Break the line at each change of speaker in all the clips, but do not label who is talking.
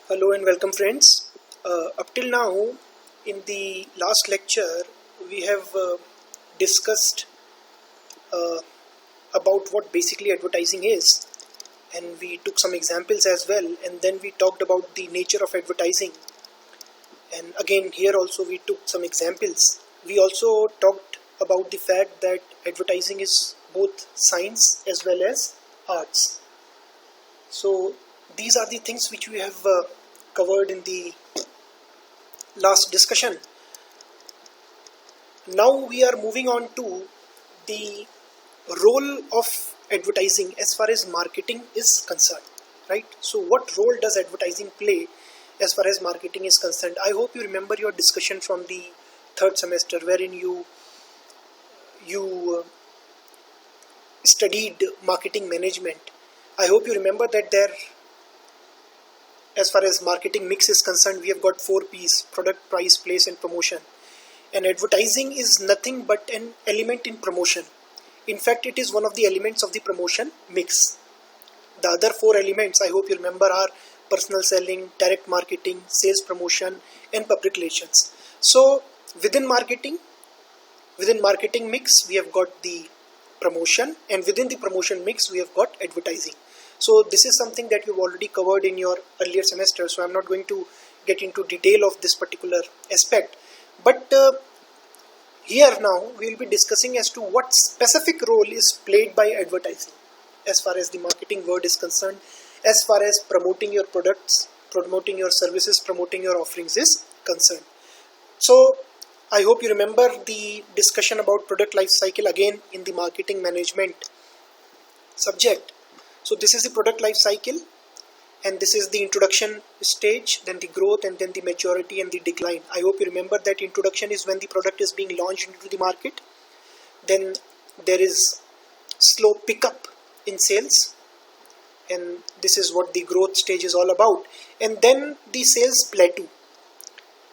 Hello and welcome, friends. Up till now, in the last lecture, we have discussed uh, about what basically advertising is, and we took some examples as well, and then we talked about the nature of advertising. And again, here also we took some examples. We also talked about the fact that advertising is both science as well as arts. So, these are the things which we have covered in the last discussion. Now we are moving on to the role of advertising as far as marketing is concerned, right? So what role does advertising play as far as marketing is concerned? I hope you remember your discussion from the third semester wherein you studied marketing management. I hope you remember that there, as far as marketing mix is concerned, we have got 4 P's: product, price, place and promotion. And advertising is nothing but an element in promotion. In fact, it is one of the elements of the promotion mix. The other 4 elements, I hope you remember, are personal selling, direct marketing, sales promotion, and public relations. So within marketing mix, we have got the promotion, and within the promotion mix, we have got advertising. So this is something that you've already covered in your earlier semester. So I'm not going to get into detail of this particular aspect. But here now we will be discussing as to what specific role is played by advertising as far as the marketing word is concerned, as far as promoting your products, promoting your services, promoting your offerings is concerned. So I hope you remember the discussion about product life cycle again in the marketing management subject. So this is the product life cycle, and this is the introduction stage, then the growth, and then the maturity and the decline. I hope you remember that introduction is when the product is being launched into the market. Then there is slow pickup in sales, and this is what the growth stage is all about. And then the sales plateau,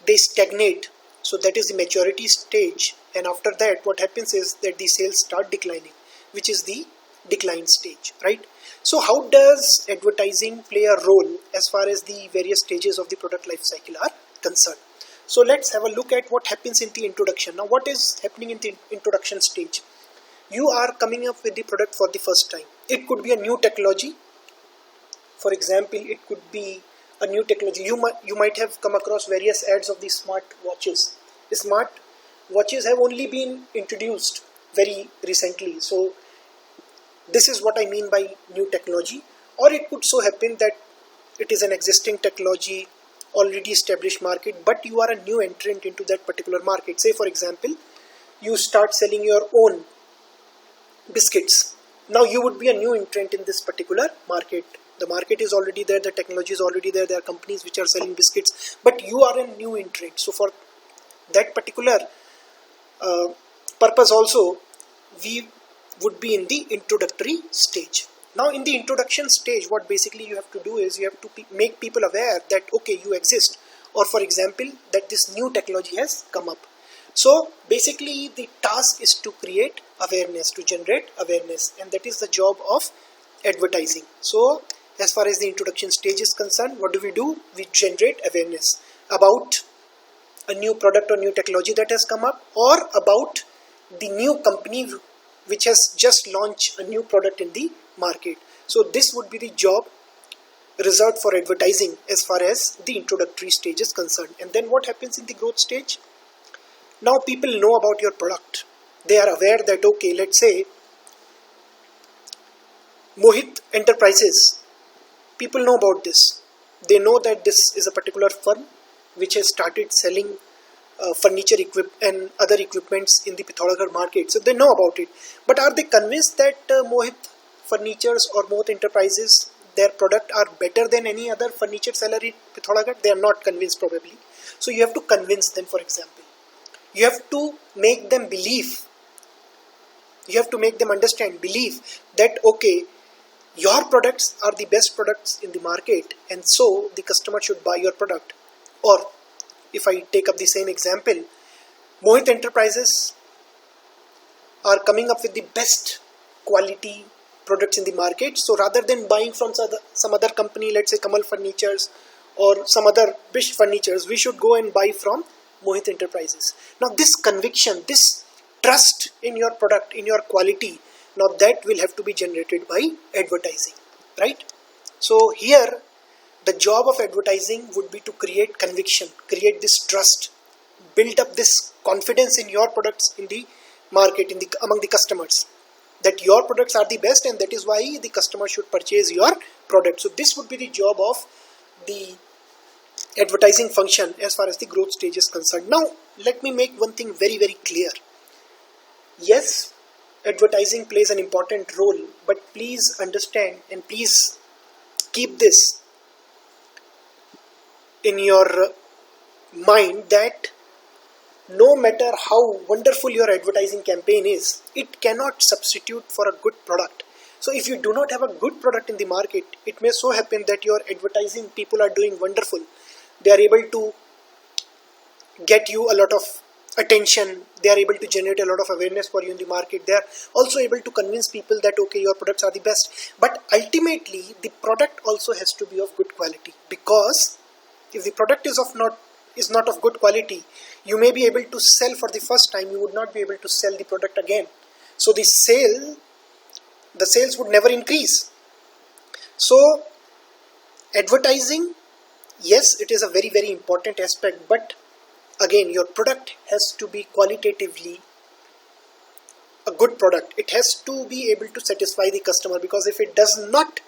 they stagnate. So that is the maturity stage, and after that what happens is that the sales start declining, which is the decline stage, right? So how does advertising play a role as far as the various stages of the product life cycle are concerned? So let's have a look at what happens in the introduction. Now what is happening in the introduction stage? You are coming up with the product for the first time. It could be a new technology. For example, it could be a new technology. You might have come across various ads of the smart watches. The smart watches have only been introduced very recently. So this is what I mean by new technology. Or it could so happen that it is an existing technology, already established market, but you are a new entrant into that particular market. Say for example, you start selling your own biscuits. Now you would be a new entrant in this particular market. The market is already there, the technology is already there, there are companies which are selling biscuits, but you are a new entrant. So for that particular purpose also, we would be in the introductory stage. Now in the introduction stage, what basically you have to do is you have to make people aware that okay, you exist, or for example that this new technology has come up. So basically the task is to create awareness, to generate awareness, and that is the job of advertising. So as far as the introduction stage is concerned, what do? We generate awareness about a new product or new technology that has come up, or about the new company which has just launched a new product in the market. So this would be the job reserved for advertising as far as the introductory stage is concerned. And then what happens in the growth stage? Now people know about your product. They are aware that okay, let's say Mohit Enterprises, people know about this. They know that this is a particular firm which has started selling furniture and other equipments in the Pithoragarh market. So they know about it. But are they convinced that Mohit Furnitures or Mohit Enterprises, their product are better than any other furniture seller in Pithoragarh? They are not convinced probably. So you have to convince them, for example. You have to make them believe. You have to make them understand, believe that okay, your products are the best products in the market, and so the customer should buy your product. Or if I take up the same example, Mohit Enterprises are coming up with the best quality products in the market. So rather than buying from some other company, let's say Kamal Furnitures or some other Bish furnitures, we should go and buy from Mohit Enterprises. Now this conviction, this trust in your product, in your quality, now that will have to be generated by advertising, right? So here the job of advertising would be to create conviction, create this trust, build up this confidence in your products in the market, among the customers, that your products are the best and that is why the customer should purchase your product. So this would be the job of the advertising function as far as the growth stage is concerned. Now let me make one thing very, very clear. Yes, advertising plays an important role, but please understand and please keep this in your mind that no matter how wonderful your advertising campaign is, it cannot substitute for a good product. So if you do not have a good product in the market, it may so happen that your advertising people are doing wonderful. They are able to get you a lot of attention. They are able to generate a lot of awareness for you in the market. They are also able to convince people that okay, your products are the best. But ultimately, the product also has to be of good quality, because if the product is not of good quality, you may be able to sell for the first time, you would not be able to sell the product again. So the sales would never increase. So advertising, yes, it is a very, very important aspect, but again, your product has to be qualitatively a good product. It has to be able to satisfy the customer, because if it does not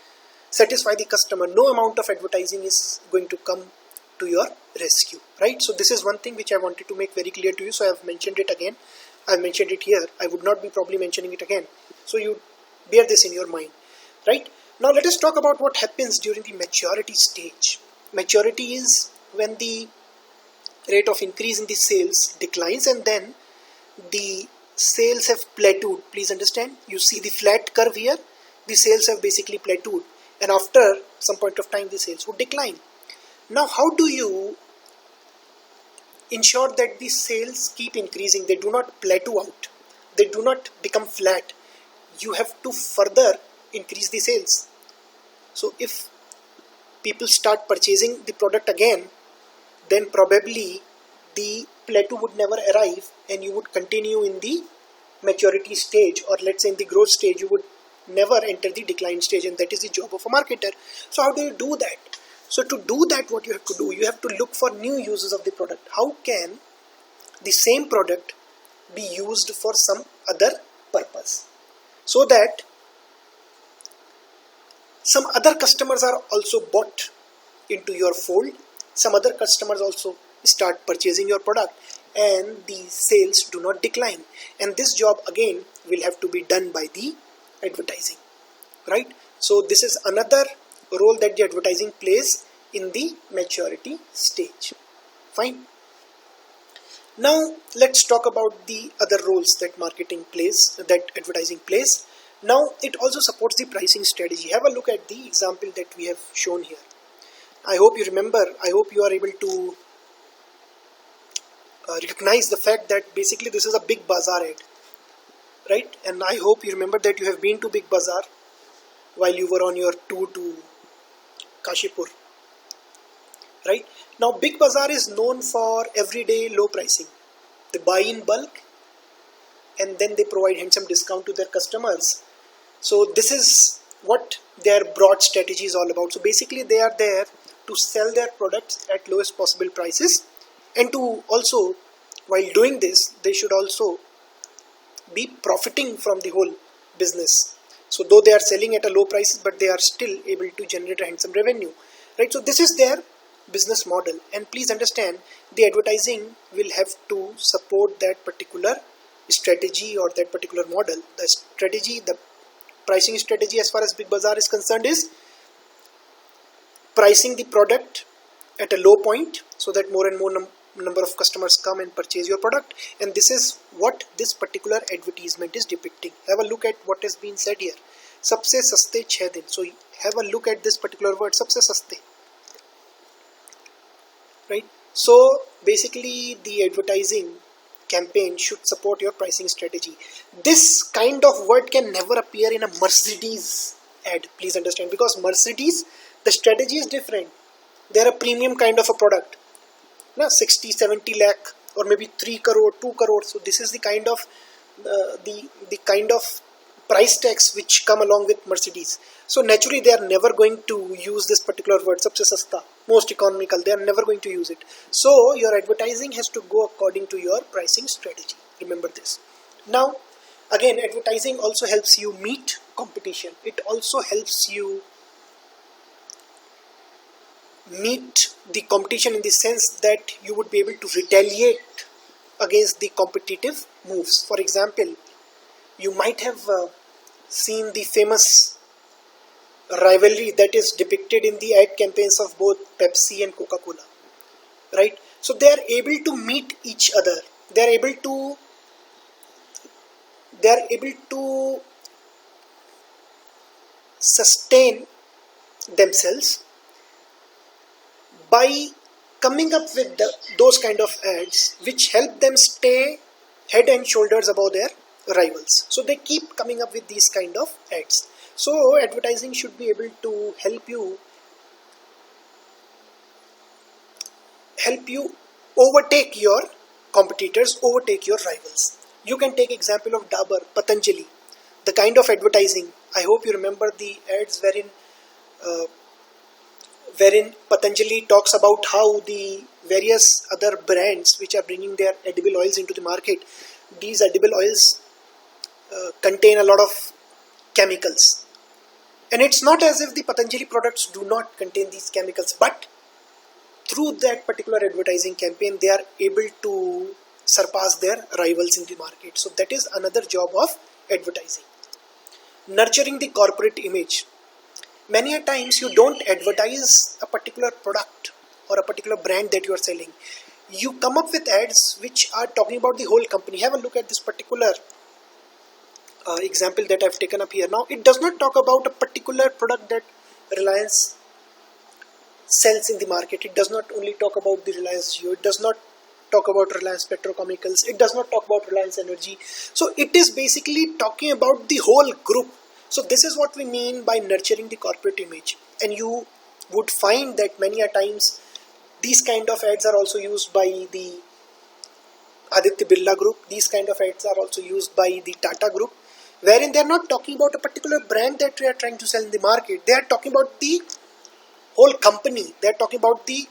satisfy the customer, no amount of advertising is going to come to your rescue, right? So this is one thing which I wanted to make very clear to you. So I have mentioned it again. I've mentioned it here. I would not be probably mentioning it again. So you bear this in your mind, right? Now let us talk about what happens during the maturity stage. Maturity is when the rate of increase in the sales declines and then the sales have plateaued. Please understand, you see the flat curve here. The sales have basically plateaued, and after some point of time the sales would decline. Now how do you ensure that the sales keep increasing? They do not plateau out, they do not become flat. You have to further increase the sales. So if people start purchasing the product again, then probably the plateau would never arrive and you would continue in the maturity stage, or let's say in the growth stage. You would never enter the decline stage, and that is the job of a marketer. So how do you do that? So to do that, what you have to do, you have to look for new uses of the product. How can the same product be used for some other purpose, so that some other customers are also bought into your fold, some other customers also start purchasing your product, and the sales do not decline. And this job again will have to be done by the advertising, right? So this is another role that the advertising plays in the maturity stage. Fine. Now let's talk about the other roles that that advertising plays. Now it also supports the pricing strategy. Have a look at the example that we have shown here. I hope you remember, I hope you are able to recognize the fact that basically this is a Big Bazaar ad, right? And I hope you remember that you have been to Big Bazaar while you were on your tour to Kashipur, right? Now Big Bazaar is known for everyday low pricing. They buy in bulk and then they provide handsome discount to their customers. So this is what their broad strategy is all about. So basically they are there to sell their products at lowest possible prices, and to also, while doing this, they should also be profiting from the whole business. So though they are selling at a low price, but they are still able to generate a handsome revenue, right? So this is their business model, and please understand, the advertising will have to support that particular strategy or that particular model. The strategy, the pricing strategy as far as Big Bazaar is concerned is pricing the product at a low point so that more and more number of customers come and purchase your product. And this is what this particular advertisement is depicting. Have a look at what has been said here. Sabse saste 6 din. So have a look at this particular word, sabse saste, right? So basically the advertising campaign should support your pricing strategy. This kind of word can never appear in a Mercedes ad, please understand, because Mercedes, the strategy is different. they're a premium kind of a product. Now 60, 70 lakh or maybe 3 crore, 2 crore. So this is the kind of the kind of price tags which come along with Mercedes. So naturally they are never going to use this particular word, sabse sasta, most economical. They are never going to use it. So your advertising has to go according to your pricing strategy. Remember this. Now again, advertising also helps you meet competition. It also helps you meet the competition in the sense that you would be able to retaliate against the competitive moves. For example, you might have seen the famous rivalry that is depicted in the ad campaigns of both Pepsi and Coca-Cola, right? So they are able to meet each other. They are able to sustain themselves by coming up with those kind of ads which help them stay head and shoulders above their rivals. So they keep coming up with these kind of ads. So advertising should be able to help you overtake your competitors, overtake your rivals. You can take example of Dabur, Patanjali, the kind of advertising. I hope you remember the ads wherein Patanjali talks about how the various other brands which are bringing their edible oils into the market, these edible oils contain a lot of chemicals. And it's not as if the Patanjali products do not contain these chemicals, but through that particular advertising campaign, they are able to surpass their rivals in the market. So that is another job of advertising. Nurturing the corporate image. Many a times you don't advertise a particular product or a particular brand that you are selling. You come up with ads which are talking about the whole company. Have a look at this particular example that I've taken up here. Now it does not talk about a particular product that Reliance sells in the market. It does not only talk about the Reliance Jio. It does not talk about Reliance Petrochemicals. It does not talk about Reliance Energy. So it is basically talking about the whole group. So this is what we mean by nurturing the corporate image. And you would find that many a times these kind of ads are also used by the Aditya Birla Group. These kind of ads are also used by the Tata Group, wherein they are not talking about a particular brand that they are trying to sell in the market. They are talking about the whole company. They are talking about the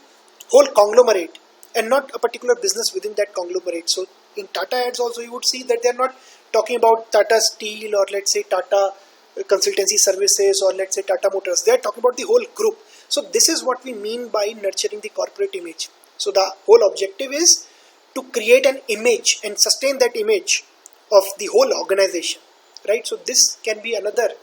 whole conglomerate and not a particular business within that conglomerate. So in Tata ads also you would see that they are not talking about Tata Steel or let's say Tata Consultancy Services or let's say Tata Motors. They are talking about the whole group. So this is what we mean by nurturing the corporate image. So the whole objective is to create an image and sustain that image of the whole organization, right? So this can be another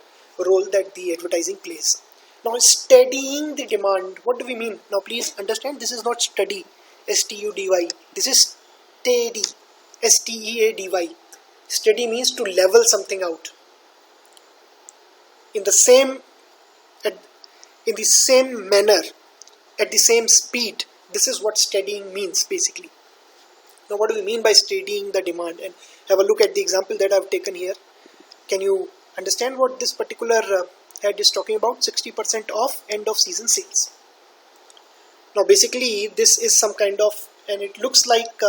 role that the advertising plays. Now steadying the demand. What do we mean? Now please understand, this is not study, S-T-U-D-Y. This is steady, S-T-E-A-D-Y. Steady means to level something out in the same manner, at the same speed. This is what steadying means basically. Now what do we mean by steadying the demand? And have a look at the example that I've taken here. Can you understand what this particular ad is talking about? 60% off end of season sales. Now basically this is some kind of, and it looks like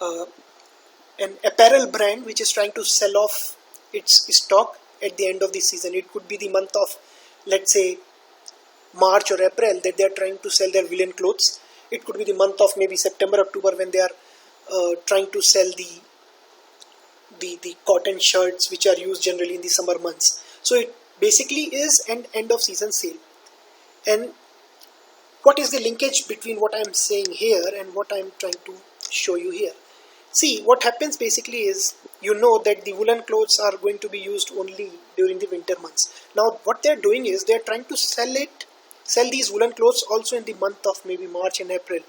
an apparel brand which is trying to sell off its stock at the end of the season. It could be the month of, let's say, March or April that they are trying to sell their villain clothes. It could be the month of maybe September, October when they are trying to sell the cotton shirts which are used generally in the summer months. So it basically is an end of season sale. And what is the linkage between what I am saying here and what I am trying to show you here? See, what happens basically is, you know that the woolen clothes are going to be used only during the winter months. Now what they are doing is they are trying to sell these woolen clothes also in the month of maybe March and April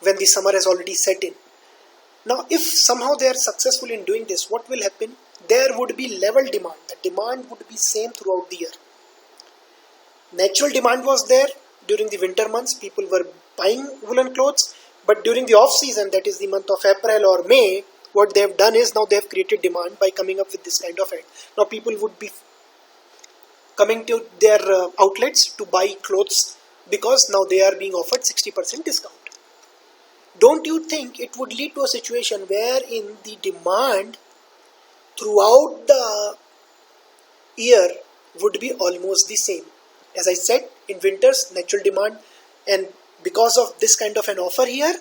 when the summer has already set in. Now if somehow they are successful in doing this, what will happen? There would be level demand. The demand would be same throughout the year. Natural demand was there during the winter months. People were buying woolen clothes. But during the off season, that is the month of April or May, what they have done is now they have created demand by coming up with this kind of ad. Now people would be coming to their outlets to buy clothes because now they are being offered 60% discount. Don't you think it would lead to a situation wherein the demand throughout the year would be almost the same? As I said, in winters, natural demand, and because of this kind of an offer here,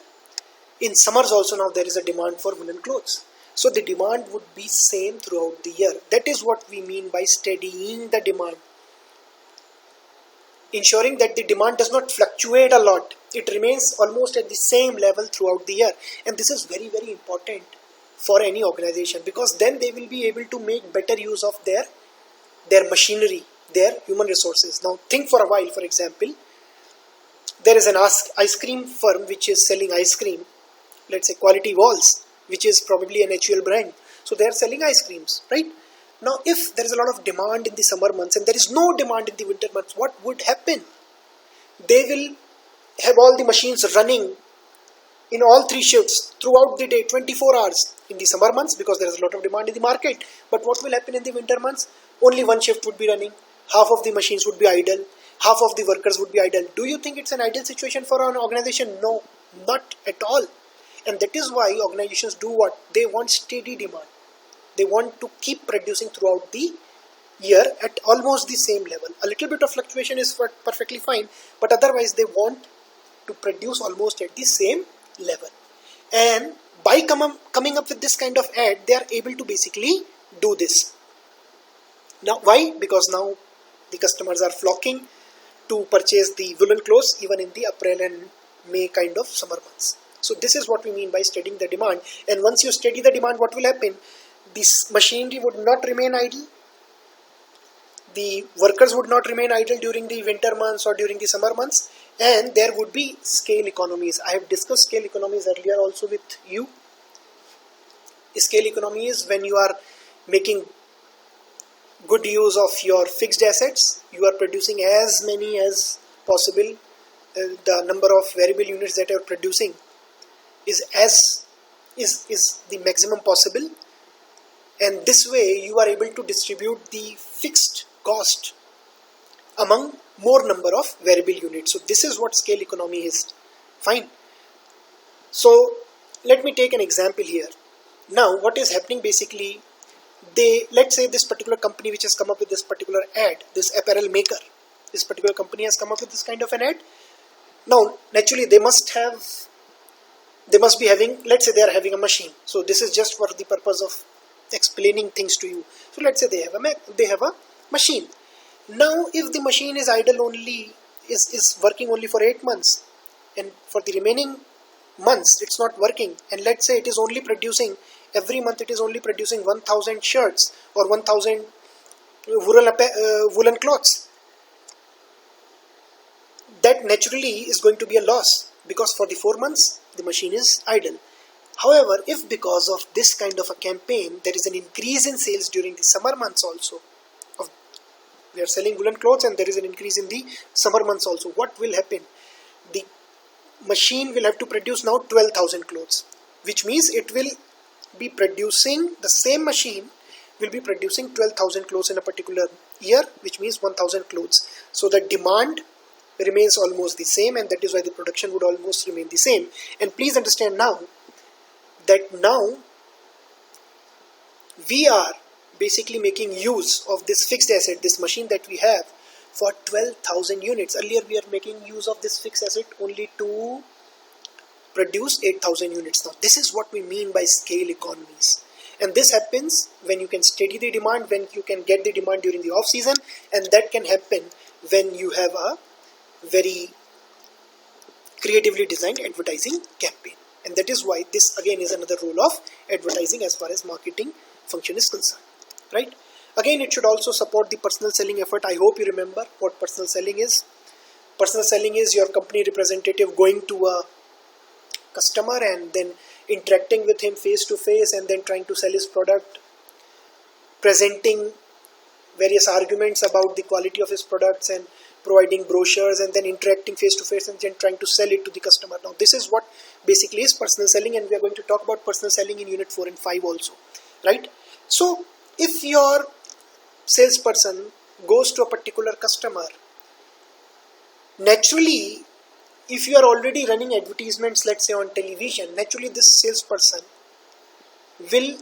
in summers also now there is a demand for woolen clothes. So the demand would be same throughout the year. That is what we mean by steadying the demand. Ensuring that the demand does not fluctuate a lot. It remains almost at the same level throughout the year. And this is very, very important for any organization, because then they will be able to make better use of their machinery, their human resources. Now think for a while, for example, there is an ice cream firm which is selling ice cream, let's say Quality Walls, which is probably an HUL brand. So they are selling ice creams, right? Now if there is a lot of demand in the summer months and there is no demand in the winter months, what would happen? They will have all the machines running in all 3 shifts throughout the day, 24 hours in the summer months, because there is a lot of demand in the market. But what will happen in the winter months? Only 1 shift would be running, half of the machines would be idle, half of the workers would be idle. Do you think it's an ideal situation for an organization? No, not at all. And that is why organizations do what? They want steady demand. They want to keep producing throughout the year at almost the same level. A little bit of fluctuation is perfectly fine, but otherwise they want to produce almost at the same level. And by coming up with this kind of ad, they are able to basically do this. Now why? Because now the customers are flocking to purchase the woolen clothes even in the April and May kind of summer months. So this is what we mean by steadying the demand. And once you steady the demand, what will happen? This machinery would not remain idle. The workers would not remain idle during the winter months or during the summer months, and there would be scale economies. I have discussed scale economies earlier also with you. Scale economy is when you are making good use of your fixed assets. You are producing as many as possible. The number of variable units that you are producing is the maximum possible, and this way you are able to distribute the fixed cost among more number of variable units. So this is what scale economy is. Fine. So let me take an example here. Now what is happening basically, let's say this particular company which has come up with this particular ad, this apparel maker, this particular company has come up with this kind of an ad. Now naturally they must be having, let's say they are having a machine. So this is just for the purpose of explaining things to you. So let's say they have a machine. Now if the machine is idle only, is working only for 8 months, and for the remaining months it's not working, and let's say it is only producing, every month it is only producing 1000 shirts or 1000 woolen clothes, that naturally is going to be a loss, because for the 4 months the machine is idle. However, if because of this kind of a campaign there is an increase in sales during the summer months also, we are selling woolen clothes and there is an increase in the summer months also, what will happen? The machine will have to produce now 12,000 clothes, which means it will be producing, the same machine will be producing 12,000 clothes in a particular year, which means 1,000 clothes. So the demand remains almost the same, and that is why the production would almost remain the same. And please understand now that now we are basically making use of this fixed asset, this machine that we have, for 12,000 units. Earlier we are making use of this fixed asset only to produce 8,000 units. Now this is what we mean by scale economies, and this happens when you can steady the demand, when you can get the demand during the off season, and that can happen when you have a very creatively designed advertising campaign. And that is why this again is another role of advertising as far as marketing function is concerned, right? Again, it should also support the personal selling effort. I hope you remember what personal selling is. Personal selling is your company representative going to a customer and then interacting with him face to face and then trying to sell his product, presenting various arguments about the quality of his products and providing brochures, and then interacting face to face and then trying to sell it to the customer. Now this is what basically is personal selling, and we are going to talk about personal selling in unit 4 and 5 also, right? So if your salesperson goes to a particular customer, naturally, if you are already running advertisements, let's say on television, naturally this salesperson will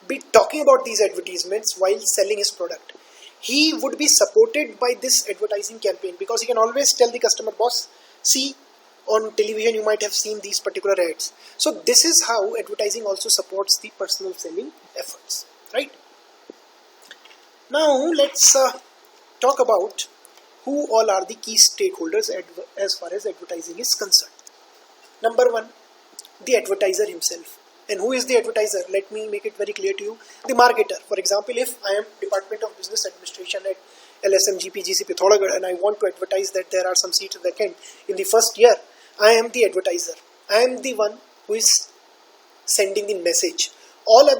be talking about these advertisements while selling his product. He would be supported by this advertising campaign because he can always tell the customer, boss, see, on television you might have seen these particular ads. So this is how advertising also supports the personal selling efforts, right? Now let's talk about who all are the key stakeholders as far as advertising is concerned. Number one, the advertiser himself. And who is the advertiser? Let me make it very clear to you. The marketer. For example, if I am Department of Business Administration at LSMGP GC Pithoragarh and I want to advertise that there are some seats vacant in the first year, I am the advertiser. I am the one who is sending the message. All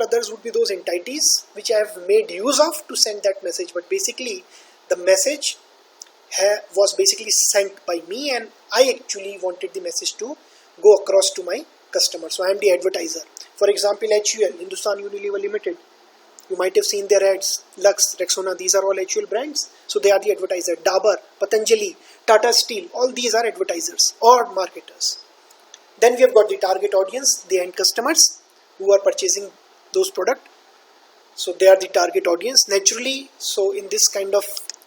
others would be those entities which I have made use of to send that message. But basically, the message was basically sent by me, and I actually wanted the message to go across to my customer. So I am the advertiser. For example, HUL, Hindustan Unilever Limited. You might have seen their ads. Lux, Rexona, these are all HUL brands. So they are the advertiser. Dabur, Patanjali, Tata Steel, all these are advertisers or marketers. Then we have got the target audience, the end customers who are purchasing those products. So they are the target audience naturally. So in this kind of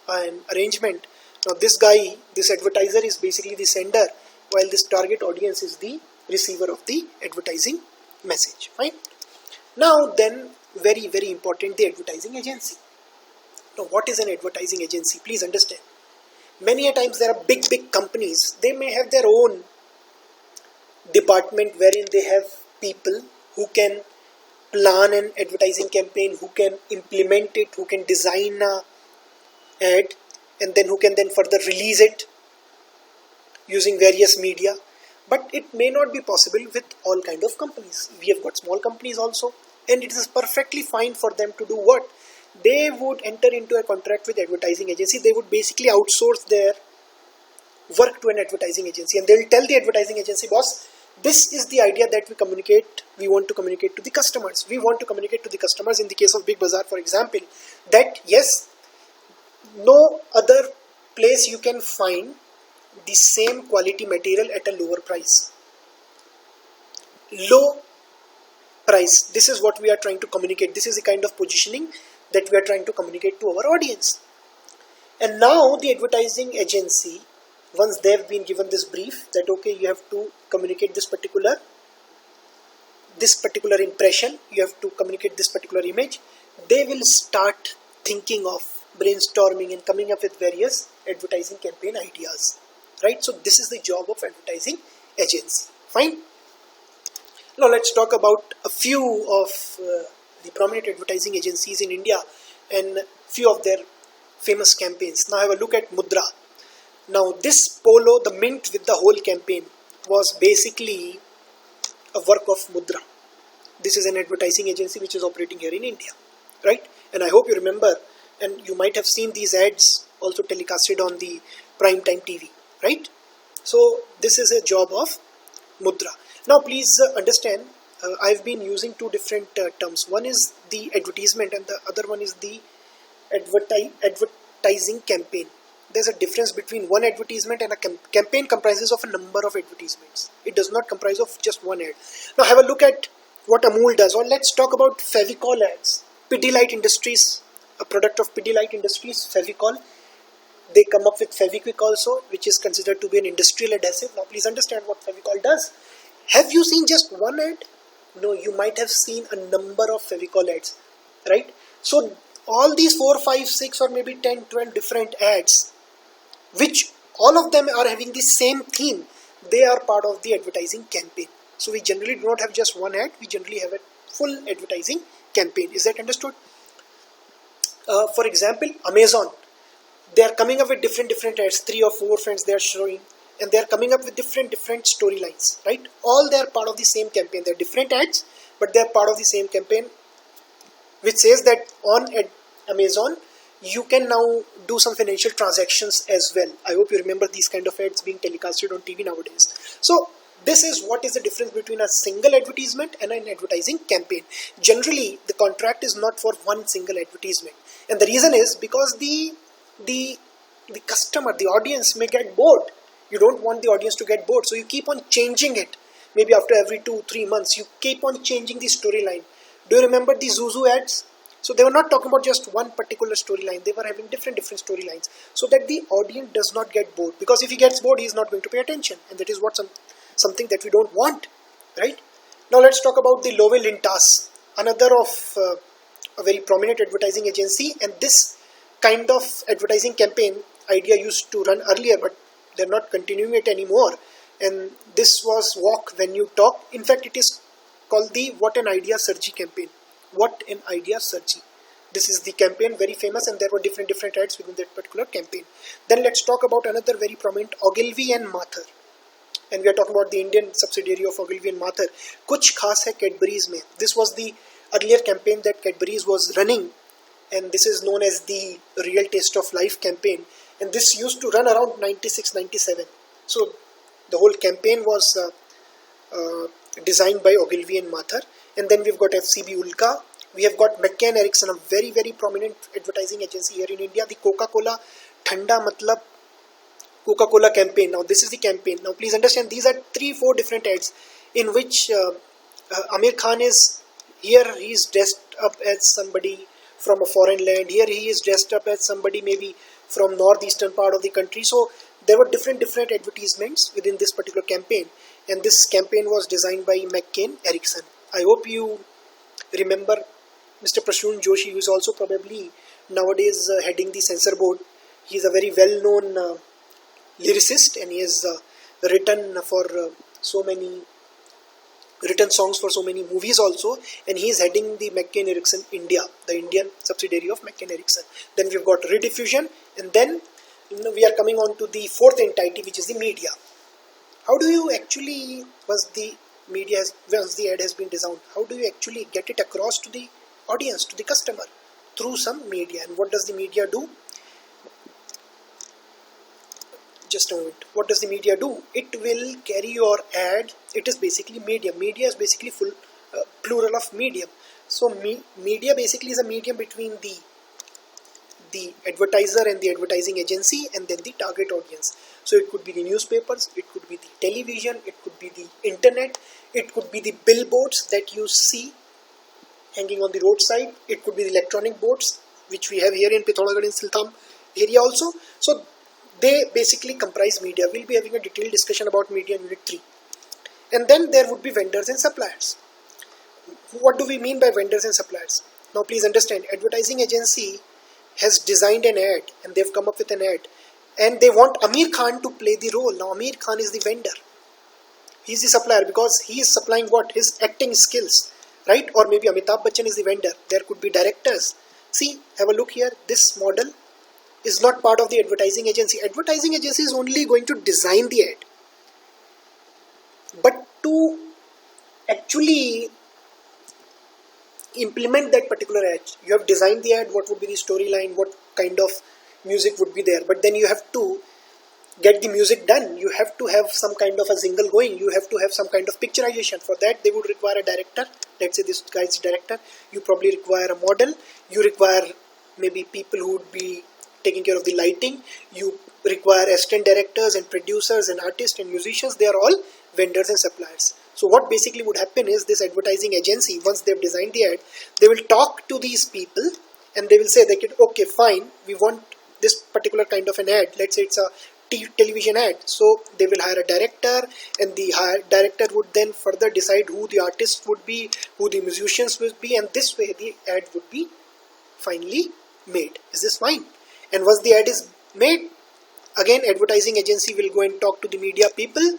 an arrangement, now this advertiser is basically the sender, while this target audience is the receiver of the advertising message. Fine. Now then, very, very important, the advertising agency. Now what is an advertising agency? Please understand. Many a times there are big companies. They may have their own department wherein they have people who can plan an advertising campaign, who can implement it, who can design an ad, and then who can then further release it using various media. But it may not be possible with all kind of companies. We have got small companies also, and it is perfectly fine for them to do what? They would enter into a contract with advertising agency. They would basically outsource their work to an advertising agency, and they'll tell the advertising agency, boss, this is the idea that we want to communicate to the customers. We want to communicate to the customers in the case of Big Bazaar, for example, that yes, no other place you can find the same quality material at a lower price. Low price. This is what we are trying to communicate. This is the kind of positioning that we are trying to communicate to our audience. And now the advertising agency, once they have been given this brief that okay, you have to communicate this particular impression, you have to communicate this particular image, they will start thinking of brainstorming and coming up with various advertising campaign ideas. Right? So this is the job of advertising agency. Fine. Now let's talk about a few of the prominent advertising agencies in India and few of their famous campaigns. Now have a look at Mudra. Now this polo, the mint with the whole campaign, was basically a work of Mudra. This is an advertising agency which is operating here in India, right? And I hope you remember, and you might have seen these ads also telecasted on the prime time TV, right? So this is a job of Mudra. Now please understand, I've been using two different terms. One is the advertisement and the other one is the advertising campaign. There's a difference between one advertisement and a campaign comprises of a number of advertisements. It does not comprise of just one ad. Now have a look at what Amul does. Or let's talk about Fevicol ads. Pidilite Industries, a product of Pidilite Industries, Fevicol. They come up with Fevikwik also, which is considered to be an industrial adhesive. Now please understand what Fevicol does. Have you seen just one ad? No, you might have seen a number of Fevicol ads, right? So all these 4, 5, 6 or maybe 10, 12 different ads, which all of them are having the same theme, they are part of the advertising campaign. So we generally do not have just one ad, we generally have a full advertising campaign. Is that understood? For example, Amazon, they are coming up with different ads, 3 or 4 friends they are showing, and they are coming up with different storylines, right? All they are part of the same campaign. They are different ads, but they are part of the same campaign, which says that on Amazon, you can now do some financial transactions as well. I hope you remember these kind of ads being telecasted on TV nowadays. So This is what is the difference between a single advertisement and an advertising campaign. Generally, the contract is not for one single advertisement, and the reason is because the customer, the audience may get bored. You don't want the audience to get bored, so you keep on changing it. Maybe after every 2-3 months, you keep on changing the storyline. Do you remember the Zuzu ads? So they were not talking about just one particular storyline. They were having different storylines, so that the audience does not get bored. Because if he gets bored, he is not going to pay attention, and that is what something that we don't want, right? Now let's talk about the Lowe Lintas, another of a very prominent advertising agency, and this kind of advertising campaign idea used to run earlier, but they're not continuing it anymore. And this was Walk When You Talk. In fact, it is called the What an Idea Surgery campaign. What an Idea Surgery. This is the campaign, very famous, and there were different ads within that particular campaign. Then let's talk about another very prominent, Ogilvy and Mather. And we are talking about the Indian subsidiary of Ogilvy and Mather. Kuch Khas Hai Cadbury's Mein. This was the earlier campaign that Cadbury's was running, and this is known as the Real Taste of Life campaign. And this used to run around 96-97. So the whole campaign was designed by Ogilvy and Mather. And then we've got FCB Ulka. We have got McCann Erickson, a very, very prominent advertising agency here in India. The Coca-Cola Thanda Matlab Coca-Cola campaign. Now this is the campaign. Now please understand, these are 3-4 different ads in which Amir Khan is here. He is dressed up as somebody from a foreign land. Here he is dressed up as somebody maybe from northeastern part of the country. So there were different advertisements within this particular campaign, and this campaign was designed by McCann Erickson. I hope you remember Mr. Prasoon Joshi, who is also probably nowadays heading the censor board. He is a very well-known lyricist, and he has written songs for so many movies also, and he is heading the McCann Erickson India, the Indian subsidiary of McCann Erickson. Then we've got Rediffusion, and then we are coming on to the fourth entity, which is the media. How do you actually, once the ad has been designed, how do you actually get it across to the audience, to the customer? Through some media. And what does the media do? Just a moment. What does the media do? It will carry your ad. It is basically medium. Media is basically plural of medium. So media basically is a medium between the advertiser and the advertising agency, and then the target audience. So it could be the newspapers, it could be the television, it could be the internet, it could be the billboards that you see hanging on the roadside, it could be the electronic boards which we have here in Pithoragarh in Siltham area also. So they basically comprise media. We'll be having a detailed discussion about media in Unit 3. And then there would be vendors and suppliers. What do we mean by vendors and suppliers? Now please understand, advertising agency has designed an ad, and they've come up with an ad, and they want Amir Khan to play the role. Now Amir Khan is the vendor. He's the supplier because he is supplying what? His acting skills, right? Or maybe Amitabh Bachchan is the vendor. There could be directors. See, have a look here. This model is not part of the advertising agency. Advertising agency is only going to design the ad. But to actually implement that particular ad, you have designed the ad, what would be the storyline, what kind of music would be there, but then you have to get the music done. You have to have some kind of a jingle going, you have to have some kind of picturization. For that they would require a director. Let's say this guy is director. You probably require a model, you require maybe people who would be taking care of the lighting, you require assistant directors and producers and artists and musicians. They are all vendors and suppliers. So what basically would happen is, this advertising agency, once they've designed the ad, they will talk to these people and they will say, okay, fine, we want this particular kind of an ad. Let's say it's a television ad. So they will hire a director, and the director would then further decide who the artists would be, who the musicians would be, and this way the ad would be finally made. Is this fine? And once the ad is made, again advertising agency will go and talk to the media people,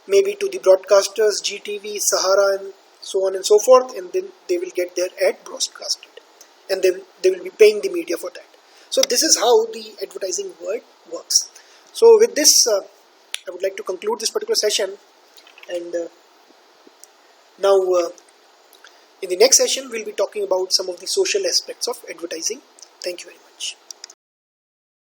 maybe to the broadcasters, GTV, Sahara, and so on and so forth, and then they will get their ad broadcasted, and then they will be paying the media for that. So this is how the advertising world works. So with this, I would like to conclude this particular session, and now in the next session we'll be talking about some of the social aspects of advertising. Thank you very much.